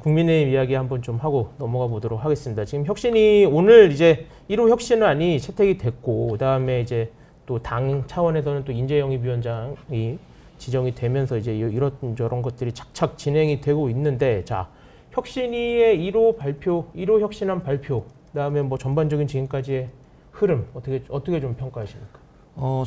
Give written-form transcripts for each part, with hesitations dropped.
국민의힘 이야기 한번 좀 하고 넘어가 보도록 하겠습니다. 지금 혁신이 오늘 이제 1호 혁신안이 채택이 됐고, 그다음에 이제 또 당 차원에서는 또 인재영입위원장이 지정이 되면서 이제 이런 저런 것들이 착착 진행이 되고 있는데, 자, 혁신위의 1호 발표, 1호 혁신안 발표, 그다음에 뭐 전반적인 지금까지의 흐름 어떻게 좀 평가하십니까?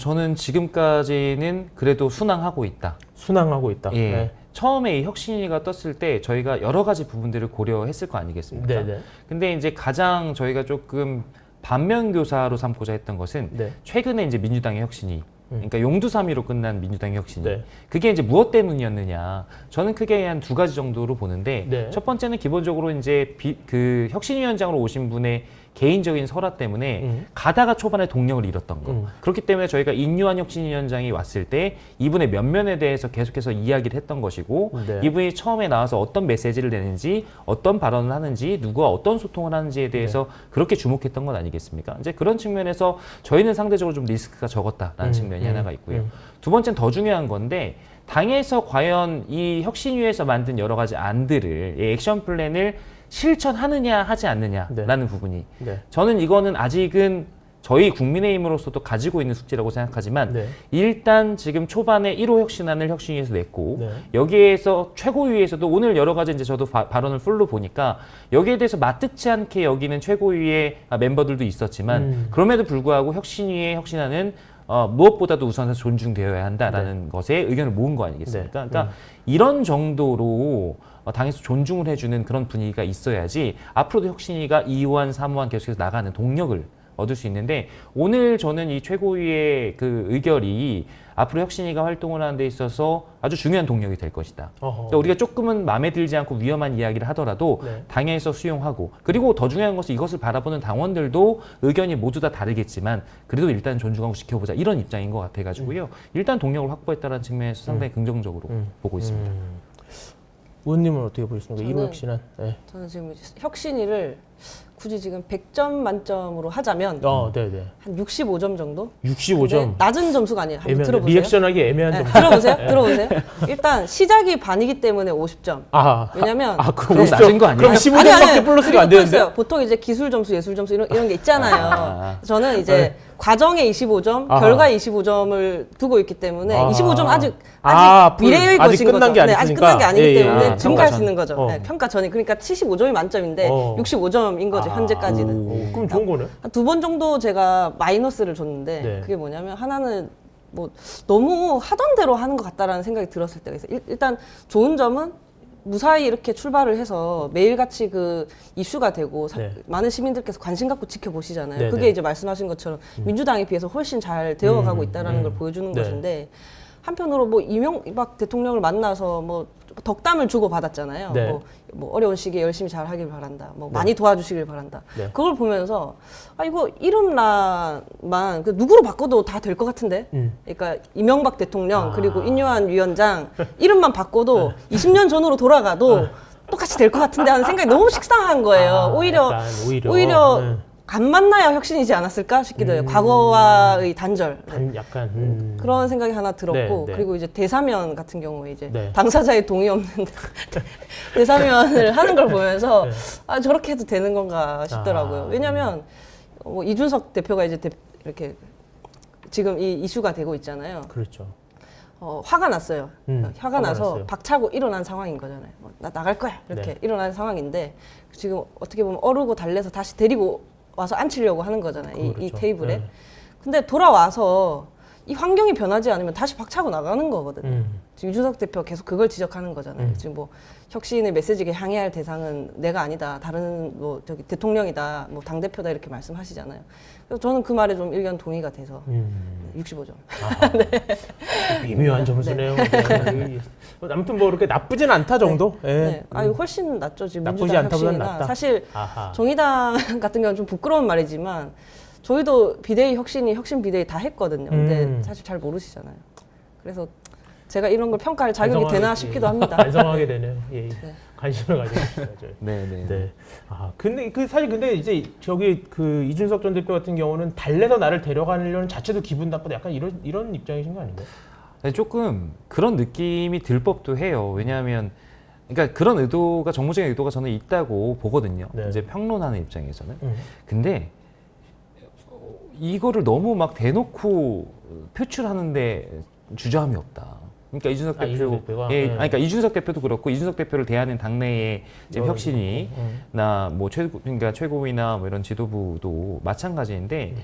저는 지금까지는 그래도 순항하고 있다. 순항하고 있다. 예. 네. 처음에 이 혁신위가 떴을 때 저희가 여러 가지 부분들을 고려했을 거 아니겠습니까? 네네. 근데 이제 가장 저희가 조금 반면교사로 삼고자 했던 것은 네. 최근에 이제 민주당의 혁신위, 그러니까 용두사미로 끝난 민주당의 혁신위. 네. 그게 이제 무엇 때문이었느냐? 저는 크게 한 두 가지 정도로 보는데, 네. 첫 번째는 기본적으로 이제 그 혁신위원장으로 오신 분의 개인적인 설화 때문에 가다가 초반에 동력을 잃었던 거. 그렇기 때문에 저희가 인유한 혁신위원장이 왔을 때 이분의 면면에 대해서 계속해서 이야기를 했던 것이고, 네. 이분이 처음에 나와서 어떤 메시지를 내는지, 어떤 발언을 하는지, 누구와 어떤 소통을 하는지에 대해서 그렇게 주목했던 건 아니겠습니까? 이제 그런 측면에서 저희는 상대적으로 좀 리스크가 적었다라는 측면이 하나가 있고요. 두 번째는 더 중요한 건데, 당에서 과연 이 혁신위에서 만든 여러 가지 안들을, 이 액션 플랜을 실천하느냐 하지 않느냐라는 부분이, 저는 이거는 아직은 저희 국민의힘으로서도 가지고 있는 숙제라고 생각하지만, 일단 지금 초반에 1호 혁신안을 혁신위에서 냈고, 여기에서 최고위에서도 오늘 여러 가지 이제 저도 발언을 풀로 보니까 여기에 대해서 마뜩지 않게 여기는 최고위의 멤버들도 있었지만, 그럼에도 불구하고 혁신위의 혁신안은 무엇보다도 우선해서 존중되어야 한다라는 것에 의견을 모은 거 아니겠습니까? 그러니까 이런 정도로 당에서 존중을 해주는 그런 분위기가 있어야지 앞으로도 혁신위가 2호안, 3호안 계속해서 나가는 동력을 얻을 수 있는데, 오늘 저는 이 최고위의 그 의결이 앞으로 혁신위가 활동을 하는 데 있어서 아주 중요한 동력이 될 것이다. 그러니까 우리가 조금은 마음에 들지 않고 위험한 이야기를 하더라도 당에서 수용하고, 그리고 더 중요한 것은 이것을 바라보는 당원들도 의견이 모두 다 다르겠지만 그래도 일단 존중하고 지켜보자, 이런 입장인 것 같아가지고요. 일단 동력을 확보했다는 측면에서 상당히 긍정적으로 보고 있습니다. 의원님은 어떻게 보셨습니까? 1호 혁신안. 네. 저는 지금 혁신위를 굳이 지금 100점 만점으로 하자면 네네. 한 65점 정도? 65점. 낮은 점수가 아니에요. 한번 들어보세요. 리액션하기 애매한 네, 점수. 들어보세요. 들어보세요. 일단 시작이 반이기 때문에 50점. 그럼 왜냐면 너무 낮은 거 아니에요? 그럼 15점밖에 플러스가 안 되는데? 있어요. 보통 이제 기술 점수, 예술 점수 이런 게 있잖아요. 저는 이제 과정에 25점, 결과에 25점을 두고 있기 때문에 25점 아직 미래의 아직 것인 끝난 거죠. 게 네, 아직 끝난 게 아니기 예, 때문에 증가할 수 평가 있는 거죠. 네, 평가 전에. 그러니까 75점이 만점인데 65점인 거죠, 현재까지는. 그럼 좋은 거네. 한 두 번 정도 제가 마이너스를 줬는데 그게 뭐냐면, 하나는 뭐 너무 하던 대로 하는 것 같다라는 생각이 들었을 때가 있어요. 일단 좋은 점은 무사히 이렇게 출발을 해서 매일같이 그 이슈가 되고 많은 시민들께서 관심 갖고 지켜보시잖아요. 그게 이제 말씀하신 것처럼 민주당에 비해서 훨씬 잘 되어가고 있다는 걸 보여주는 것인데, 한편으로 뭐 이명박 대통령을 만나서 뭐 덕담을 주고 받았잖아요. 뭐 어려운 시기에 열심히 잘 하길 바란다. 뭐 많이 도와주시길 바란다. 그걸 보면서 이거 이름만 누구로 바꿔도 다 될 것 같은데. 그러니까 이명박 대통령 그리고 인유한 위원장 이름만 바꿔도 20년 전으로 돌아가도 똑같이 될 것 같은데 하는 생각이 너무 식상한 거예요. 오히려 안 만나야 혁신이지 않았을까 싶기도 해요. 과거와의 단절. 그런 생각이 하나 들었고, 그리고 이제 대사면 같은 경우에 이제 당사자의 동의 없는 대사면을 하는 걸 보면서 저렇게 해도 되는 건가 싶더라고요. 왜냐면 뭐 이준석 대표가 이제 이렇게 지금 이 이슈가 되고 있잖아요. 그렇죠. 화가 났어요. 화가 나서 났어요. 박차고 일어난 상황인 거잖아요. 나 나갈 거야 이렇게 일어난 상황인데, 지금 어떻게 보면 어르고 달래서 다시 데리고 와서 앉히려고 하는 거잖아요. 이 테이블에. 근데 돌아와서 이 환경이 변하지 않으면 다시 박차고 나가는 거거든요. 지금 이준석 대표 계속 그걸 지적하는 거잖아요. 지금 뭐 혁신의 메시지가 향해야 할 대상은 내가 아니다, 다른 뭐 저기 대통령이다, 뭐 당 대표다 이렇게 말씀하시잖아요. 그래서 저는 그 말에 좀 의견 동의가 돼서 65점. 미묘한 점수네요. 아무튼 뭐 그렇게 나쁘진 않다 정도. 훨씬 낫죠. 지금 나쁘지 민주당 않다보다는 혁신이나. 낫다. 사실 정의당 같은 경우는 좀 부끄러운 말이지만 저희도 비대위 혁신 비대위 다 했거든요. 근데 사실 잘 모르시잖아요. 그래서 제가 이런 걸 평가할 자격이 되나 싶기도 합니다. 반성하게 되네요. 관심을 가지고 있어요. 네. 근데 근데 이제 저기 그 이준석 전 대표 같은 경우는 달래서 나를 데려가려는 자체도 기분 나쁘다, 약간 이런 입장이신 거 아닌가요? 조금 그런 느낌이 들 법도 해요. 왜냐하면 그러니까 그런 의도가 정무적인 의도가 저는 있다고 보거든요. 네. 이제 평론하는 입장에서는. 근데 이거를 너무 막 대놓고 표출하는데 주저함이 없다. 그러니까 이준석 대표, 이준석 대표가? 예, 네. 그러니까 이준석 대표도 그렇고 이준석 대표를 대하는 당내의 지금 혁신이나 뭐 그러니까 최고위나 뭐 이런 지도부도 마찬가지인데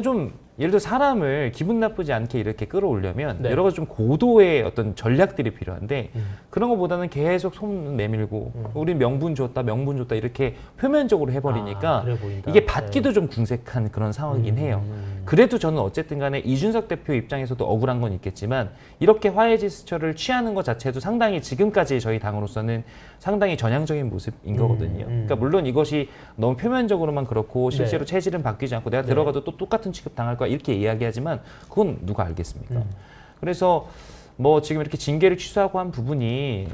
좀 예를 들어 사람을 기분 나쁘지 않게 이렇게 끌어올려면 네. 여러 가지 좀 고도의 어떤 전략들이 필요한데 그런 것보다는 계속 손 내밀고 우리 명분 줬다 이렇게 표면적으로 해버리니까 그래 보인다. 이게 받기도 좀 궁색한 그런 상황이긴 해요. 그래도 저는 어쨌든 간에 이준석 대표 입장에서도 억울한 건 있겠지만 이렇게 화해 제스처를 취하는 것 자체도 상당히 지금까지 저희 당으로서는 상당히 전향적인 모습인 거거든요. 그러니까 물론 이것이 너무 표면적으로만 그렇고 실제로 네. 체질은 바뀌지 않고 내가 네. 들어가도 들어가도 또 똑같은 취급 당할 거야 이렇게 이야기하지만 그건 누가 알겠습니까? 그래서 뭐 지금 이렇게 징계를 취소하고 한 부분이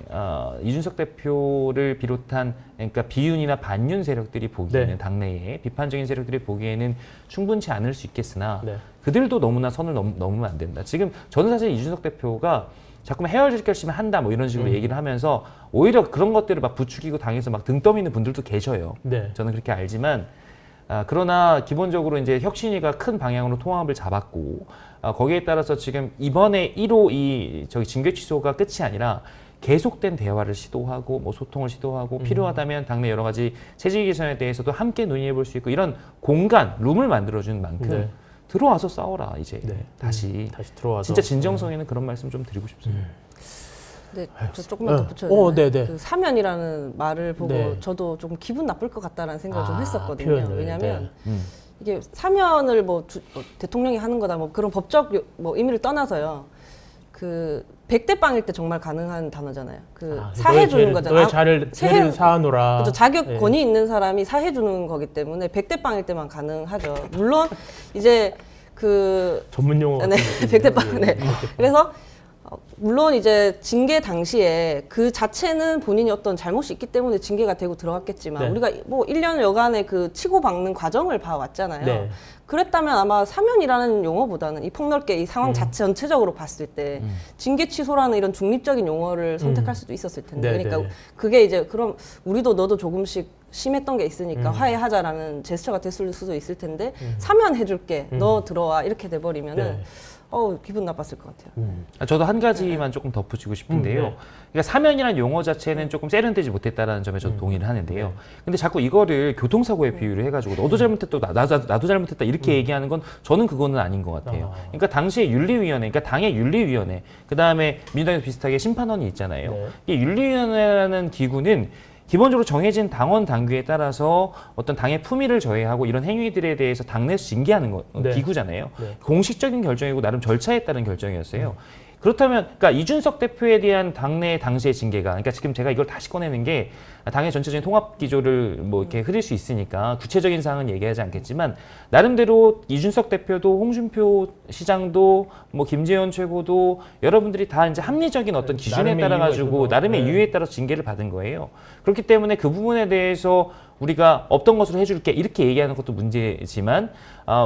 이준석 대표를 비롯한 그러니까 비윤이나 반윤 세력들이 보기에는 네. 당내에 비판적인 세력들이 보기에는 충분치 않을 수 있겠으나 네. 그들도 너무나 선을 넘으면 안 된다. 지금 저는 사실 이준석 대표가 자꾸만 헤어질 결심을 한다 뭐 이런 식으로 얘기를 하면서 오히려 그런 것들을 막 부추기고 당해서 막 등 떠미는 분들도 계셔요. 네. 저는 그렇게 알지만 그러나 기본적으로 이제 혁신위가 큰 방향으로 통합을 잡았고 거기에 따라서 지금 이번에 1호 저기 징계 취소가 끝이 아니라 계속된 대화를 시도하고 뭐 소통을 시도하고 필요하다면 당내 여러 가지 체질 개선에 대해서도 함께 논의해 볼 수 있고 이런 공간, 룸을 만들어주는 만큼 네. 들어와서 싸워라 이제 네. 다시 들어와서 진짜 진정성에는 그런 말씀 좀 드리고 싶습니다. 네, 저 조금만 더 붙여야 되나요? 네네. 그 사면이라는 말을 보고 네. 저도 조금 기분 나쁠 것 같다라는 생각을 좀 했었거든요. 표현을. 왜냐하면 네. 이게 사면을 뭐 대통령이 하는 거다 뭐 그런 법적 뭐 의미를 떠나서요. 그 100대 빵일 때 정말 가능한 단어잖아요. 그 사해 주는 거잖아요. 너의 죄를 사하노라. 그렇죠. 자격 네. 권위 있는 사람이 사해 주는 거기 때문에 100대 빵일 때만 가능하죠. 물론 이제 그 전문 용어. 네, 100대 빵. 네. 그래서 물론 이제 징계 당시에 그 자체는 본인이 어떤 잘못이 있기 때문에 징계가 되고 들어갔겠지만 네. 우리가 뭐 1년여간의 그 치고박는 과정을 봐왔잖아요. 네. 그랬다면 아마 사면이라는 용어보다는 이 폭넓게 이 상황 자체 전체적으로 봤을 때 징계 취소라는 이런 중립적인 용어를 선택할 수도 있었을 텐데 네, 그러니까 네, 네. 그게 이제 그럼 우리도 너도 조금씩 심했던 게 있으니까 화해하자라는 제스처가 됐을 수도 있을 텐데 사면해줄게 너 들어와 이렇게 돼버리면은 네. 기분 나빴을 것 같아요. 저도 한 가지만 조금 덧붙이고 싶은데요. 네. 그러니까 사면이라는 용어 자체는 조금 세련되지 못했다라는 점에 저도 동의를 하는데요. 근데 자꾸 이거를 교통사고에 비유를 해가지고 너도 잘못했다, 나도 잘못했다 이렇게 얘기하는 건 저는 그거는 아닌 것 같아요. 그러니까 당시에 윤리위원회, 그러니까 당의 윤리위원회, 그 다음에 민주당에서 비슷하게 심판원이 있잖아요. 네. 이 윤리위원회라는 기구는 기본적으로 정해진 당원 당규에 따라서 어떤 당의 품위를 저해하고 이런 행위들에 대해서 당내에서 징계하는 네. 기구잖아요. 네. 공식적인 결정이고 나름 절차에 따른 결정이었어요. 그렇다면 그러니까 이준석 대표에 대한 당내 당시의 징계가 그러니까 지금 제가 이걸 다시 꺼내는 게 당의 전체적인 통합 기조를 뭐 이렇게 흐릴 수 있으니까 구체적인 사항은 얘기하지 않겠지만 나름대로 이준석 대표도 홍준표 시장도 뭐 김재원 최고도 여러분들이 다 이제 합리적인 어떤 기준에 나름의 따라 이유가 가지고 있어서. 나름의 네. 이유에 따라서 징계를 받은 거예요. 그렇기 때문에 그 부분에 대해서 우리가 없던 것으로 해줄게 이렇게 얘기하는 것도 문제지만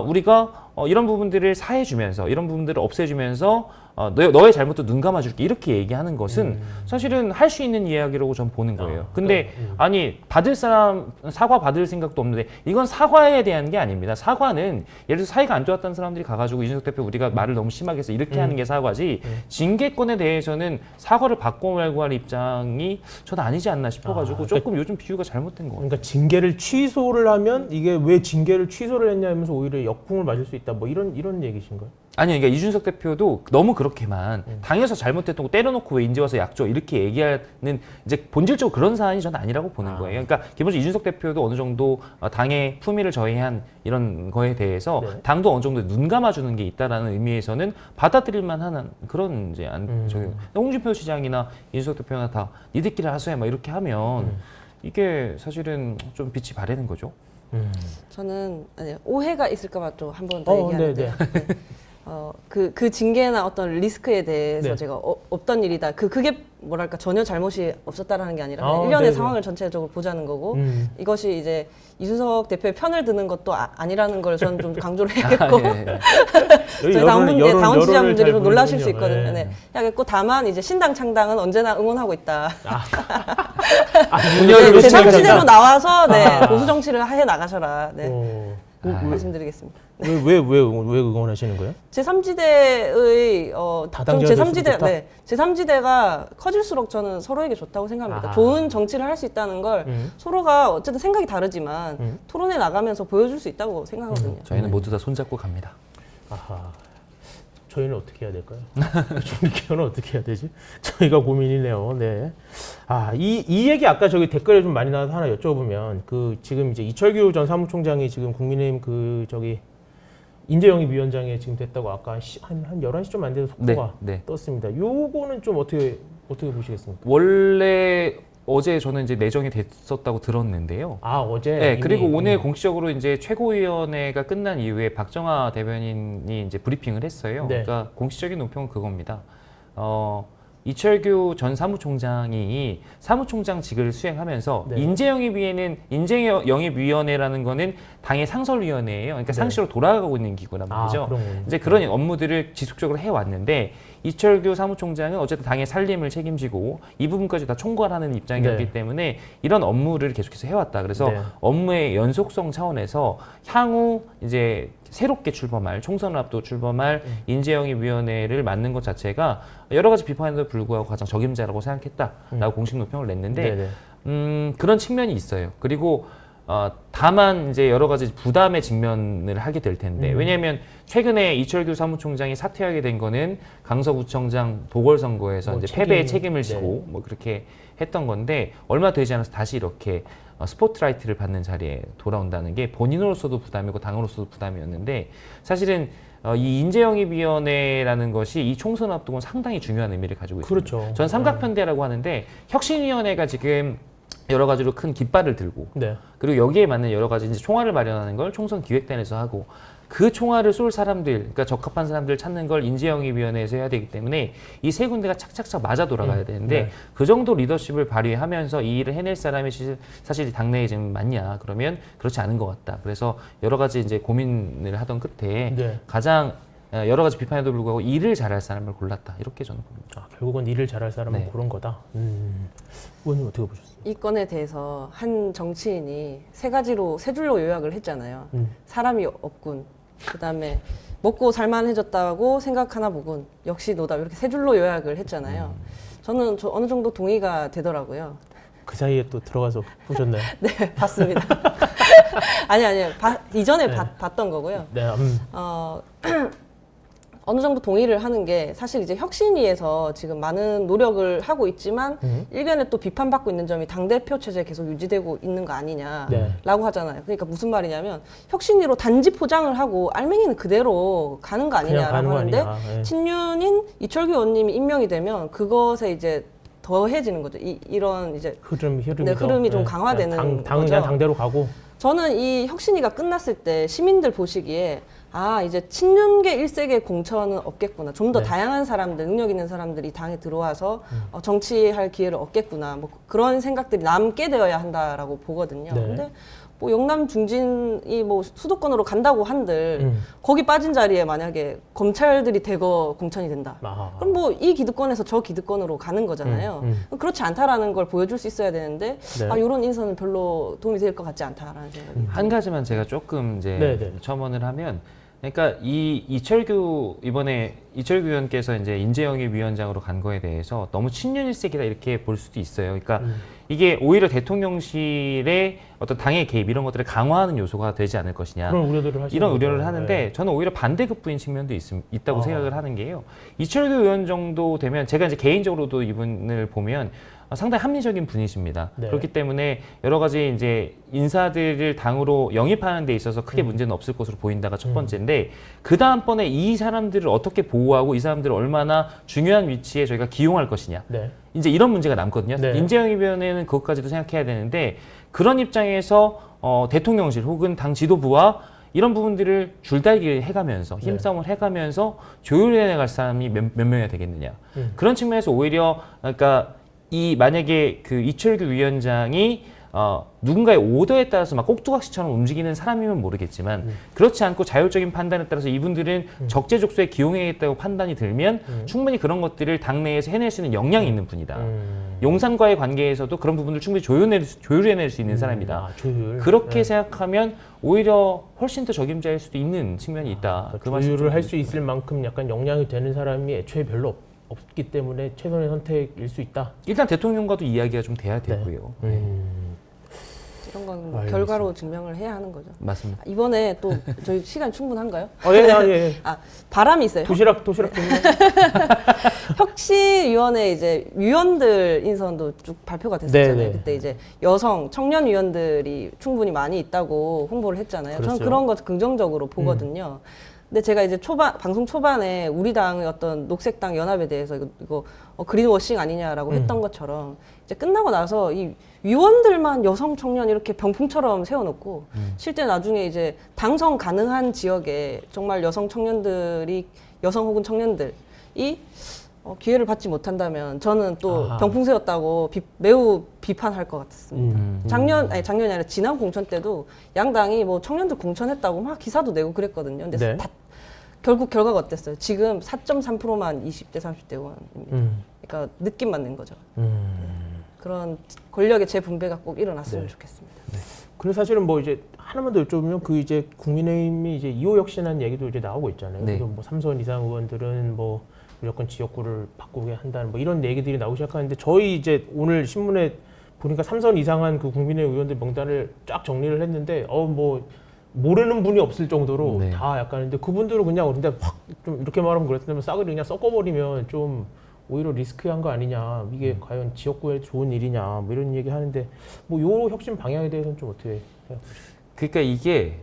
우리가 이런 부분들을 사해주면서 이런 부분들을 없애주면서 너의 잘못도 눈 감아줄게 이렇게 얘기하는 것은 사실은 할 수 있는 이야기라고 전 보는 거예요. 근데 아니 받을 사람 사과 받을 생각도 없는데 이건 사과에 대한 게 아닙니다. 사과는 예를 들어 사이가 안 좋았던 사람들이 가가지고 이준석 대표 우리가 말을 너무 심하게 해서 이렇게 하는 게 사과지 징계권에 대해서는 사과를 받고 말고 할 입장이 저는 아니지 않나 싶어가지고 그러니까 조금 요즘 비유가 잘못된 것 같아요. 그러니까 징계를 취소를 하면 이게 왜 징계를 취소를 했냐면서 오히려 역풍을 맞을 수 있다. 뭐 이런 얘기신가요? 아니, 그러니까 이준석 대표도 너무 그렇게만 당에서 잘못했던 거 때려놓고 왜 인제 와서 약줘 이렇게 얘기하는 이제 본질적으로 그런 사안이 저는 아니라고 보는 거예요. 그러니까 기본적으로 이준석 대표도 어느 정도 당의 품위를 저해한 이런 거에 대해서 네. 당도 어느 정도 눈 감아주는 게 있다라는 의미에서는 받아들일만 하는 그런 이제 저기 홍준표 시장이나 이준석 대표나 다 니들끼리 하소해 막 이렇게 하면 이게 사실은 좀 빛이 바래는 거죠. 저는 오해가 있을까봐 또 한 번 더 얘기하는데 네네. 그 징계나 어떤 리스크에 대해서 네. 제가 없던 일이다. 그게 뭐랄까 전혀 잘못이 없었다라는 게 아니라 아, 일련의 네네. 상황을 전체적으로 보자는 거고 이것이 이제 이준석 대표의 편을 드는 것도 아니라는 걸 저는 좀 강조를 해야겠고 저희 당원 지지자분들이 좀 놀라실 수 있거든요. 네. 네. 해야겠고 다만 이제 신당 창당은 언제나 응원하고 있다. 분열을 네, 놓치는 제3지대로 거다. 나와서 네, 보수 정치를 해 나가셔라. 네. 말씀드리겠습니다. 왜 응원하시는 거예요? 제3지대의 다당제가 저는 될수록 좋다? 제3지대가 커질수록 저는 서로에게 좋다고 생각합니다. 아하. 좋은 정치를 할 수 있다는 걸 서로가 어쨌든 생각이 다르지만 토론에 나가면서 보여줄 수 있다고 생각하거든요. 저희는 모두 다 손잡고 갑니다. 아하. 저희는 어떻게 해야 될까요? 중립기관은 어떻게 해야 되지? 저희가 고민이네요. 네. 이 얘기 아까 저기 댓글에 좀 많이 나와서 하나 여쭤보면 지금 이제 이철규 전 사무총장이 지금 국민의힘 인재영입 위원장에 지금 됐다고 아까 한 11시 좀 안 돼서 속보가 네. 떴습니다. 요거는 좀 어떻게 보시겠습니까? 원래 어제 저는 이제 내정이 됐었다고 들었는데요. 어제? 네, 이미, 그리고 오늘 공식적으로 이제 최고위원회가 끝난 이후에 박정하 대변인이 이제 브리핑을 했어요. 네. 그러니까 공식적인 논평은 그겁니다. 이철규 전 사무총장이 사무총장직을 수행하면서 네. 인재영입위원회라는 거는 당의 상설위원회예요. 그러니까 네. 상시로 돌아가고 있는 기구란 말이죠. 그런 거군요. 이제 그런 업무들을 지속적으로 해왔는데 이철규 사무총장은 어쨌든 당의 살림을 책임지고 이 부분까지 다 총괄하는 입장이었기 네. 때문에 이런 업무를 계속해서 해왔다. 그래서 네. 업무의 연속성 차원에서 향후 이제 새롭게 출범할 총선을 앞두고 출범할 인재영입위원회를 맡는 것 자체가 여러 가지 비판에도 불구하고 가장 적임자라고 생각했다라고 공식 논평을 냈는데 네네. 그런 측면이 있어요. 그리고 다만 이제 여러 가지 부담에 직면을 하게 될 텐데 왜냐하면 최근에 이철규 사무총장이 사퇴하게 된 거는 강서구청장 보궐선거에서 이제 패배의 책임을 지고 뭐 그렇게 했던 건데 얼마 되지 않아서 다시 이렇게 스포트라이트를 받는 자리에 돌아온다는 게 본인으로서도 부담이고 당으로서도 부담이었는데 사실은 이 인재영입위원회라는 것이 이 총선 앞두고는 상당히 중요한 의미를 가지고 있습니다. 그렇죠. 전 삼각편대라고 하는데 혁신위원회가 지금 여러 가지로 큰 깃발을 들고 네. 그리고 여기에 맞는 여러 가지 이제 총알을 마련하는 걸 총선 기획단에서 하고 그 총알을 쏠 사람들, 그러니까 적합한 사람들을 찾는 걸 인재영입위원회에서 해야 되기 때문에 이 세 군데가 착착착 맞아 돌아가야 되는데 네. 그 정도 리더십을 발휘하면서 이 일을 해낼 사람이 사실 당내에 지금 맞냐 그러면 그렇지 않은 것 같다. 그래서 여러 가지 이제 고민을 하던 끝에 네. 가장 여러 가지 비판에도 불구하고 일을 잘할 사람을 골랐다. 이렇게 저는 봅니다. 결국은 일을 잘할 사람은 네. 그런 거다. 의원님 어떻게 보셨어요? 이 건에 대해서 한 정치인이 세 줄로 요약을 했잖아요. 사람이 없군. 그다음에 먹고 살만해졌다고 생각하나 보군. 역시 너다. 이렇게 세 줄로 요약을 했잖아요. 저는 어느 정도 동의가 되더라고요. 그 사이에 또 들어가서 보셨나요? 네, 봤습니다. 아니요. 이전에 네. 봤던 거고요. 네. 어느 정도 동의를 하는 게 사실 이제 혁신위에서 지금 많은 노력을 하고 있지만 일견에 또 비판받고 있는 점이 당대표 체제 계속 유지되고 있는 거 아니냐라고 네. 하잖아요. 그러니까 무슨 말이냐면 혁신위로 단지 포장을 하고 알맹이는 그대로 가는 거 그냥 아니냐라고 가는 거 하는데 아니냐. 네. 친윤인 이철규 의원님이 임명이 되면 그것에 이제 더해지는 거죠. 이런 이제 흐름이 네, 흐름이 좀 강화되는 거죠. 당대로 가고. 저는 이 혁신위가 끝났을 때 시민들 보시기에 이제 친윤계 1세계 공천은 없겠구나. 좀 더 네. 다양한 사람들, 능력 있는 사람들이 당에 들어와서 정치할 기회를 얻겠구나. 뭐 그런 생각들이 남게 되어야 한다라고 보거든요. 네. 근데 뭐 영남 중진이 뭐 수도권으로 간다고 한들 거기 빠진 자리에 만약에 검찰들이 대거 공천이 된다. 그럼 뭐 이 기득권에서 저 기득권으로 가는 거잖아요. 그렇지 않다라는 걸 보여줄 수 있어야 되는데 네. 이런 인선은 별로 도움이 될 것 같지 않다라는 생각이 한 가지만 제가 조금 이제 네네. 첨언을 하면, 그러니까 이철규 의원께서 이제 인재영입 위원장으로 간 거에 대해서 너무 친윤 일색이다 이렇게 볼 수도 있어요. 그러니까 이게 오히려 대통령실의 어떤 당의 개입 이런 것들을 강화하는 요소가 되지 않을 것이냐. 그런 우려들을 하시는 이런 우려를 거죠. 하는데 네. 저는 오히려 반대급부인 측면도 있다고 생각을 하는 게요. 이철규 의원 정도 되면 제가 이제 개인적으로도 이분을 보면 상당히 합리적인 분이십니다. 네. 그렇기 때문에 여러 가지 이제 인사들을 당으로 영입하는 데 있어서 크게 문제는 없을 것으로 보인다가 첫 번째인데, 그 다음번에 이 사람들을 어떻게 보호하고 이 사람들을 얼마나 중요한 위치에 저희가 기용할 것이냐. 네. 이제 이런 문제가 남거든요. 네. 인재영입위원회는 그것까지도 생각해야 되는데, 그런 입장에서 대통령실 혹은 당 지도부와 이런 부분들을 줄다리기 해가면서 힘싸움을 해가면서 조율해 나갈 사람이 몇 명이나 되겠느냐. 그런 측면에서 오히려 그러니까 이 만약에 그 이철규 위원장이 누군가의 오더에 따라서 막 꼭두각시처럼 움직이는 사람이면 모르겠지만 그렇지 않고 자율적인 판단에 따라서 이분들은 적재적소에 기용해야겠다고 판단이 들면 충분히 그런 것들을 당내에서 해낼 수 있는 역량이 있는 분이다. 용산과의 관계에서도 그런 부분을 충분히 조율해낼 수 있는 사람이다. 조율. 그렇게 생각하면 오히려 훨씬 더 적임자일 수도 있는 측면이 있다. 그러니까 조율을 할 수 있을 만큼 약간 역량이 되는 사람이 애초에 별로 없기 때문에 최선의 선택일 수 있다. 일단 대통령과도 이야기가 좀 돼야 되고요. 이런 건 알겠습니다. 결과로 증명을 해야 하는 거죠. 맞습니다. 이번에 또 저희 시간 충분한가요? 예. 바람이 있어요. 도시락 혁신위원회 이제 위원들 인선도 쭉 발표가 됐었잖아요. 네네. 그때 이제 여성 청년 위원들이 충분히 많이 있다고 홍보를 했잖아요. 저는 그렇죠. 그런 것 긍정적으로 보거든요. 근데 제가 이제 방송 초반에 우리 당의 어떤 녹색당 연합에 대해서 이거 그린워싱 아니냐라고 했던 것처럼 이제 끝나고 나서 이 위원들만 여성 청년 이렇게 병풍처럼 세워놓고 실제 나중에 이제 당선 가능한 지역에 정말 여성 혹은 청년들이 기회를 받지 못한다면 저는 또 병풍 세웠다고 매우 비판할 것 같았습니다. 작년이 아니라 지난 공천 때도 양당이 뭐 청년들 공천했다고 막 기사도 내고 그랬거든요. 근데 네. 결국 결과가 어땠어요? 지금 4.3%만 20대, 30대 의원입니다. 그러니까 느낌만 낸 거죠. 그런 권력의 재분배가 꼭 일어났으면 좋겠습니다. 그리고 사실은 뭐 이제 하나만 더 여쭤보면 그 이제 국민의힘이 이제 2호 혁신한 얘기도 이제 나오고 있잖아요. 네. 그래서 뭐 3선 이상 의원들은 뭐 무조건 지역구를 바꾸게 한다는 뭐 이런 얘기들이 나오기 시작하는데 저희 이제 오늘 신문에 보니까 3선 이상한 그 국민의힘 의원들 명단을 쫙 정리를 했는데 뭐 모르는 분이 없을 정도로 네. 다 약간 근데 그분들은 그냥 근데 확 좀 이렇게 말하면 그렇다면 싸그리 그냥 섞어버리면 좀 오히려 리스크한 거 아니냐 이게 과연 지역구에 좋은 일이냐 뭐 이런 얘기 하는데 뭐 요 혁신 방향에 대해서는 좀 어떻게 생각하세요? 그러니까 이게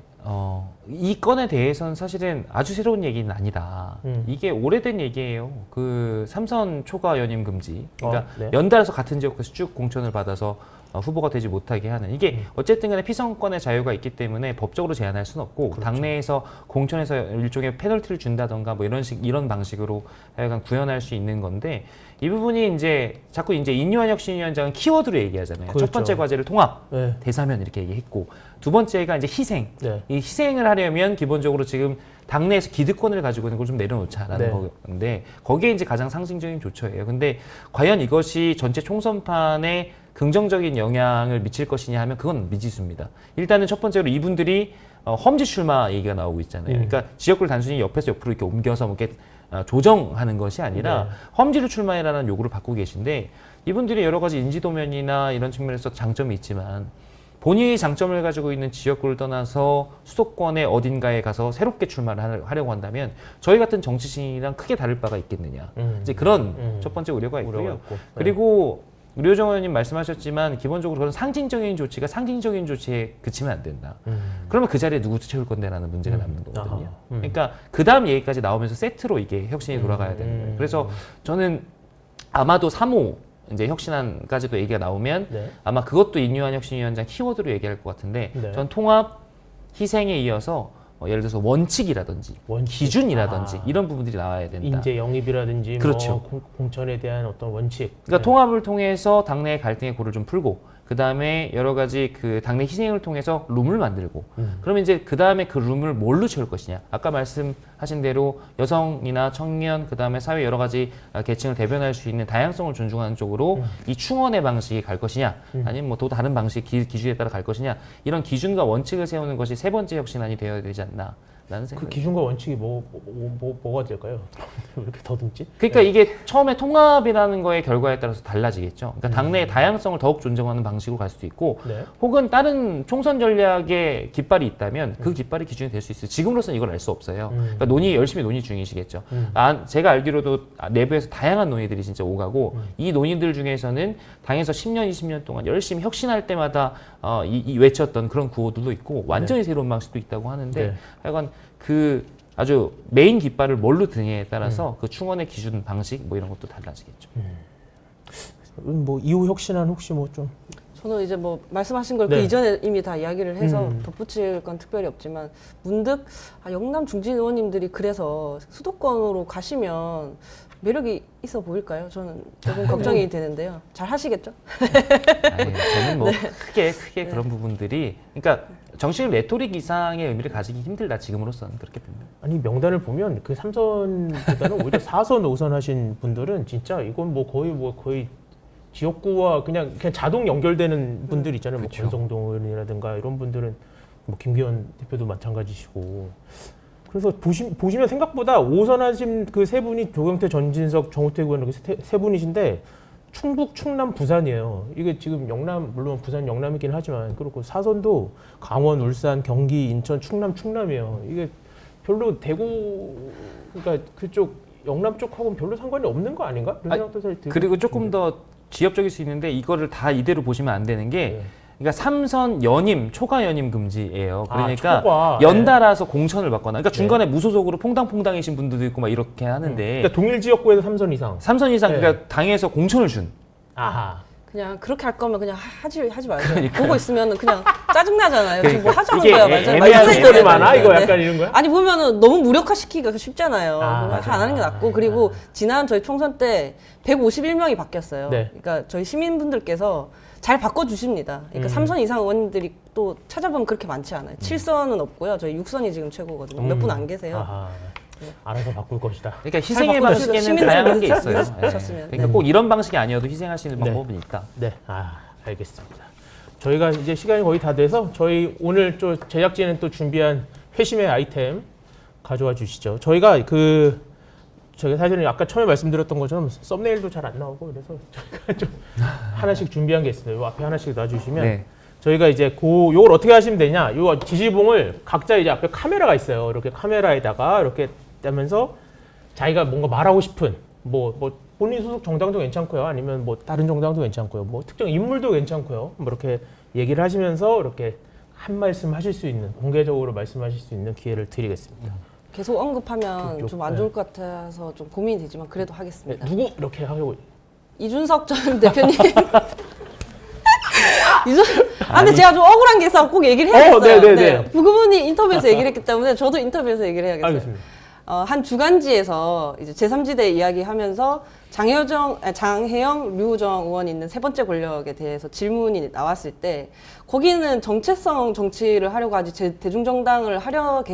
이 건에 대해서는 사실은 아주 새로운 얘기는 아니다. 이게 오래된 얘기예요. 그 삼선 초과 연임 금지. 그러니까 네. 연달아서 같은 지역에서 쭉 공천을 받아서 후보가 되지 못하게 하는 이게 어쨌든 간에 피선권의 자유가 있기 때문에 법적으로 제한할 수는 없고 그렇죠. 당내에서 공천에서 일종의 페널티를 준다던가 뭐 이런 방식으로 약간 구현할 수 있는 건데 이 부분이 이제 자꾸 이제 인유한 혁신위원장은 키워드로 얘기하잖아요. 그렇죠. 첫 번째 과제를 통합, 네. 대사면 이렇게 얘기했고 두 번째가 이제 희생. 네. 이 희생을 하려면 기본적으로 지금 당내에서 기득권을 가지고 있는 걸 좀 내려놓자라는 네. 건데 거기에 이제 가장 상징적인 조처예요. 근데 과연 이것이 전체 총선판에 긍정적인 영향을 미칠 것이냐 하면 그건 미지수입니다. 일단은 첫 번째로 이분들이 험지 출마 얘기가 나오고 있잖아요. 그러니까 지역구를 단순히 옆에서 옆으로 이렇게 옮겨서 뭐 이렇게 조정하는 것이 아니라 네. 험지로 출마해라는 요구를 받고 계신데 이분들이 여러 가지 인지도면이나 이런 측면에서 장점이 있지만 본인이 장점을 가지고 있는 지역구를 떠나서 수도권의 어딘가에 가서 새롭게 출마를 하려고 한다면 저희 같은 정치신이랑 크게 다를 바가 있겠느냐. 이제 그런 첫 번째 우려가 있고요. 있고. 네. 그리고 우리 호정 의원님 말씀하셨지만 기본적으로 그런 상징적인 조치가 상징적인 조치에 그치면 안 된다. 그러면 그 자리에 누구 채울 건데라는 문제가 남는 거거든요. 그러니까 그 다음 얘기까지 나오면서 세트로 이게 혁신이 돌아가야 되는 거예요. 그래서 저는 아마도 3호 이제 혁신안까지도 얘기가 나오면 네. 아마 그것도 인유한 혁신위원장 키워드로 얘기할 것 같은데 네. 전 통합, 희생에 이어서 예를 들어서 원칙이라든지 기준이라든지 이런 부분들이 나와야 된다. 인재 영입이라든지 그렇죠. 뭐 공천에 대한 어떤 원칙. 그러니까 네. 통합을 통해서 당내의 갈등의 고를 좀 풀고 그 다음에 여러 가지 그 당내 희생을 통해서 룸을 만들고 그러면 이제 그 다음에 그 룸을 뭘로 채울 것이냐 아까 말씀하신 대로 여성이나 청년 그 다음에 사회 여러 가지 계층을 대변할 수 있는 다양성을 존중하는 쪽으로 이 충원의 방식이 갈 것이냐 아니면 뭐 또 다른 방식 기준에 따라 갈 것이냐 이런 기준과 원칙을 세우는 것이 세 번째 혁신안이 되어야 되지 않나 라는 그 생각이 기준과 원칙이 뭐가 될까요? 왜 이렇게 더듬지? 그러니까 이게 처음에 통합이라는 거의 결과에 따라서 달라지겠죠. 그러니까 당내의 다양성을 더욱 존중하는 방식으로 갈 수도 있고 네. 혹은 다른 총선 전략의 깃발이 있다면 그 깃발이 기준이 될 수 있어요. 지금으로서는 이걸 알 수 없어요. 그러니까 열심히 논의 중이시겠죠. 제가 알기로도 내부에서 다양한 논의들이 진짜 오가고 이 논의들 중에서는 당에서 10년, 20년 동안 열심히 혁신할 때마다 외쳤던 그런 구호들도 있고 완전히 새로운 방식도 있다고 하는데 네. 하여간 그 아주 메인 깃발을 뭘로 드느냐에 따라서 그 충원의 기준 방식 뭐 이런 것도 달라지겠죠. 뭐 이후 혁신안 혹시 뭐 좀 저는 이제 뭐 말씀하신 걸 그 네. 이전에 이미 다 이야기를 해서 덧붙일 건 특별히 없지만 문득 영남 중진 의원님들이 그래서 수도권으로 가시면 매력이 있어 보일까요? 저는 조금 걱정이 되는데요. 잘 하시겠죠? 아니, 저는 뭐 크게 그런 부분들이 그러니까 정치적 레토릭 이상의 의미를 가지기 힘들다 지금으로서는 그렇게 봅니다. 아니 명단을 보면 그 3선보다는 오히려 4선, 5선 하신 분들은 진짜 이건 뭐 거의 지역구와 그냥 자동 연결되는 분들 있잖아요. 뭐 권성동 의원이라든가 이런 분들은 뭐 김기현 대표도 마찬가지시고. 그래서 보시면 생각보다 5선 하신 그 세 분이 조경태, 전진석, 정우택 의원 이렇게 세 분이신데 충북, 충남, 부산이에요. 이게 지금 영남, 물론 부산 영남이긴 하지만 그렇고 4선도 강원, 울산, 경기, 인천, 충남이에요. 이게 별로 대구, 그러니까 그쪽 영남 쪽하고는 별로 상관이 없는 거 아닌가? 그런 생각도 사실 들고. 그리고 조금 더 지역적일 수 있는데 이거를 다 이대로 보시면 안 되는 게 네. 그러니까 3선 연임, 초과 연임 금지예요. 그러니까 초과. 연달아서 공천을 받거나 그러니까 중간에 무소속으로 퐁당퐁당이신 분들도 있고 막 이렇게 하는데 그러니까 동일 지역구에서 3선 이상. 3선 이상 네. 그러니까 당에서 공천을 준 아하. 그냥 그렇게 할 거면 그냥 하지 마세요. 보고 있으면 그냥 짜증 나잖아요. 지금 뭐 하자는 이게 거야 말자는 애매한 거야. 소리 많아 네. 이거 약간 이런 거야? 아니 보면은 너무 무력화시키기가 쉽잖아요. 그냥 맞아. 안 하는 게 낫고 그리고 지난 저희 총선 때 151명이 바뀌었어요. 네. 그러니까 저희 시민분들께서 잘 바꿔주십니다. 그러니까 3선 이상 의원님들이 또 찾아보면 그렇게 많지 않아요. 7선은 없고요. 저희 6선이 지금 최고거든요. 몇 분 안 계세요. 아하. 알아서 바꿀 것이다. 그러니까 희생의 바꿔주시죠. 방식에는 시민들을 다양한 게 위해서 있어요. 하셨으면. 그러니까 꼭 이런 방식이 아니어도 희생하시는 네. 방법은 있다. 네, 알겠습니다. 저희가 이제 시간이 거의 다 돼서 저희 오늘 또 제작진은 또 준비한 회심의 아이템 가져와 주시죠. 저희가 사실은 아까 처음에 말씀드렸던 것처럼 썸네일도 잘 안 나오고 그래서 저희가 좀 하나씩 준비한 게 있어요. 요 앞에 하나씩 놔주시면 네. 저희가 이제 요걸 어떻게 하시면 되냐? 요 지지봉을 각자 이제 앞에 카메라가 있어요. 이렇게 카메라에다가 이렇게 떼면서 자기가 뭔가 말하고 싶은 뭐 본인 소속 정당도 괜찮고요. 아니면 뭐 다른 정당도 괜찮고요. 뭐 특정 인물도 괜찮고요. 뭐 이렇게 얘기를 하시면서 이렇게 한 말씀 하실 수 있는 공개적으로 말씀하실 수 있는 기회를 드리겠습니다. 계속 언급하면 쭉, 좀 안 좋을 것 같아서 좀 고민이 되지만 그래도 네, 하겠습니다. 누구 이렇게 하려고 이준석 전 대표님. 근데 제가 좀 억울한 게 있어서 꼭 얘기를 해야겠어요. 네네네. 부그분이 인터뷰에서 얘기를 했기 때문에 저도 인터뷰에서 얘기를 해야겠어요. 알겠습니다. 한 주간지에서 이제 제3지대 이야기하면서 장혜영, 류우정 의원이 있는 세 번째 권력에 대해서 질문이 나왔을 때 거기는 정체성 정치를 하려고 하지 대중정당을 하려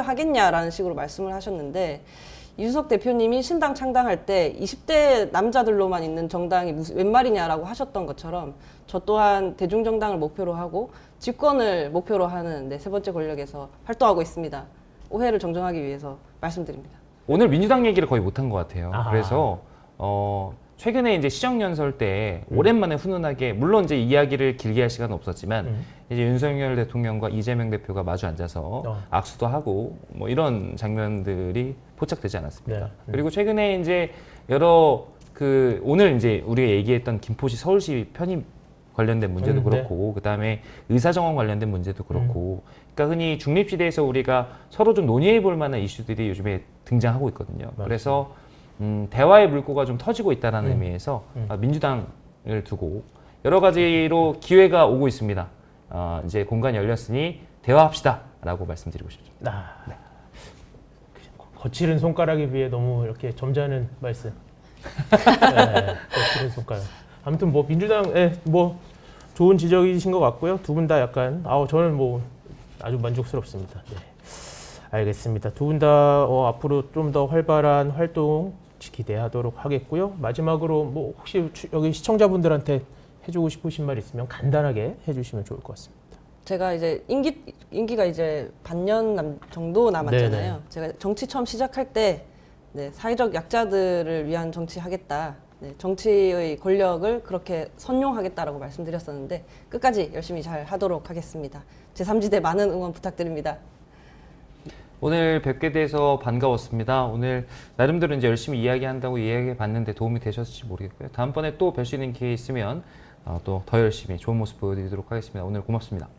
하겠냐라는 식으로 말씀을 하셨는데 이준석 대표님이 신당 창당할 때 20대 남자들로만 있는 정당이 웬 말이냐라고 하셨던 것처럼 저 또한 대중정당을 목표로 하고 집권을 목표로 하는 세 번째 권력에서 활동하고 있습니다. 오해를 정정하기 위해서 말씀드립니다. 오늘 민주당 얘기를 거의 못한 것 같아요. 아하. 그래서 최근에 이제 시정연설 때 오랜만에 훈훈하게 물론 이제 이야기를 길게 할 시간은 없었지만 이제 윤석열 대통령과 이재명 대표가 마주 앉아서 악수도 하고 뭐 이런 장면들이 포착되지 않았습니까? 네. 그리고 최근에 이제 여러 오늘 이제 우리가 얘기했던 김포시 서울시 편입 관련된 문제도 그렇고 그다음에 의사정원 관련된 문제도 그렇고 그러니까 흔히 중립시대에서 우리가 서로 좀 논의해 볼 만한 이슈들이 요즘에 등장하고 있거든요. 맞습니다. 그래서 대화의 물꼬가 좀 터지고 있다는 의미에서 민주당을 두고 여러 가지로 기회가 오고 있습니다. 이제 공간이 열렸으니 대화합시다라고 말씀드리고 싶습니다. 네. 거칠은 손가락에 비해 너무 이렇게 점잖은 말씀. 네, 거칠은 손가락. 아무튼 뭐 민주당에 뭐 좋은 지적이신 것 같고요. 두 분 다 약간 저는 뭐 아주 만족스럽습니다. 네. 알겠습니다. 두 분 다 앞으로 좀 더 활발한 활동 기대하도록 하겠고요. 마지막으로 뭐 혹시 여기 시청자분들한테 해주고 싶으신 말 있으면 간단하게 해주시면 좋을 것 같습니다. 제가 이제 임기가 이제 반년 정도 남았잖아요. 네네. 제가 정치 처음 시작할 때 사회적 약자들을 위한 정치 하겠다. 정치의 권력을 그렇게 선용하겠다라고 말씀드렸었는데 끝까지 열심히 잘 하도록 하겠습니다. 제3지대 많은 응원 부탁드립니다. 오늘 뵙게 돼서 반가웠습니다. 오늘 나름대로 이제 열심히 이야기한다고 이야기해 봤는데 도움이 되셨을지 모르겠고요. 다음번에 또 뵐 수 있는 기회 있으면 또 더 열심히 좋은 모습 보여드리도록 하겠습니다. 오늘 고맙습니다.